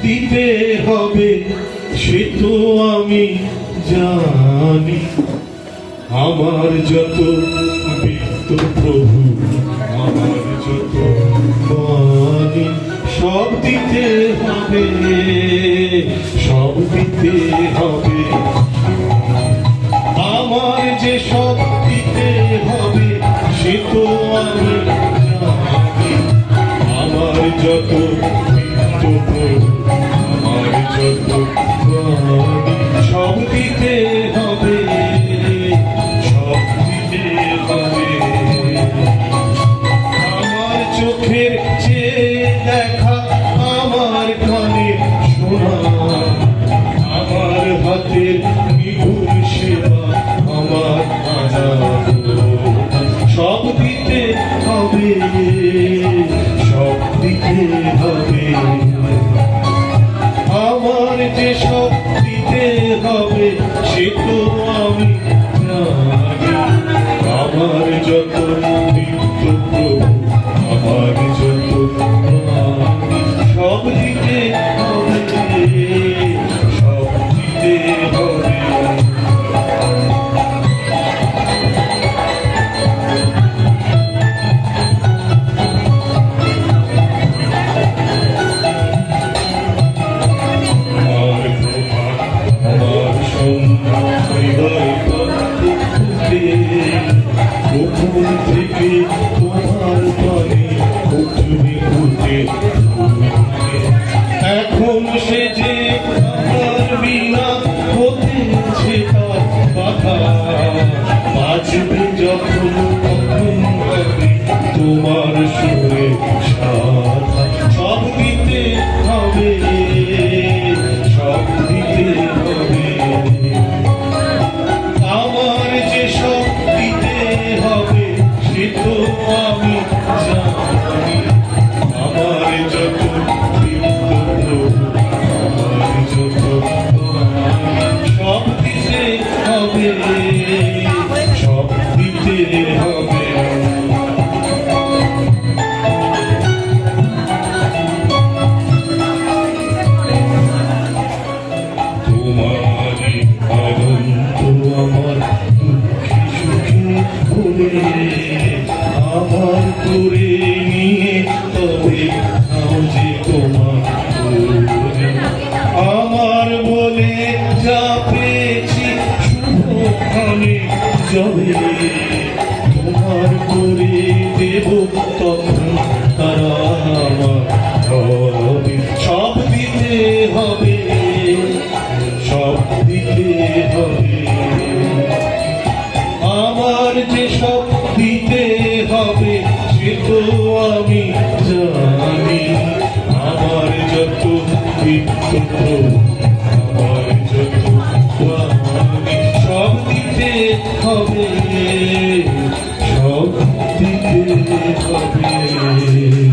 দিতে হবে সে তো আমি জানি। আমার যত বিত্ত প্রভু, আমার যত বাণী, সব দিতে হবে, সব দিতে হবে। আমার যে সব দিতে হবে সে তো আমি জানি। আমার যত বিত্ত প্রভু, আমার যত বাণী, সব দিতে হবে, সব দিতে হবে। আমার চোখের চেয়ে দেখা, আমার কানের শোনা, আমার হাতের নিগুর সেবা, আমার সব দিতে হবে, সব দিতে হবে। আমার যে সব দিতে হবে সে তো আমি জানি। আমার যত নিত্য প্রভু, আমার যত বাণী, সব দিতে হবে, সব দিতে হবে। গোপন থেকে তোমার পানে উঠবে উঠে, এখন সে যে আমার বিনা হতেছে তার বাধা। বাজবে যখন তখন হবে তোমার সুরে সাধা। সব দিতে হবে, সব দিতে হবে। আমার যে সব দিতে হবে সে তো আমি জানি। আমার যত বিত্ত প্রভু, আমার যত বাণী, সব দিতে হবে, সব দিতে হবে। তোমারই আনন্দ আমার দুঃখে সুখে ভুলে, আমার করে নিয়ে তবে নাও যে তোমার আমার বলে যা পেয়েছি শুভক্ষণে যাবে। তোমার করে দেব তখন তারা আমার হবে। সব দিতে হবে, সব দিতে হবে। আমার যে সব দিতে হবে সে তো আমি জানি। আমার যত বিত্ত প্রভু, আমার যত বাণী, সব দিতে হবে, সব দিতে হবে।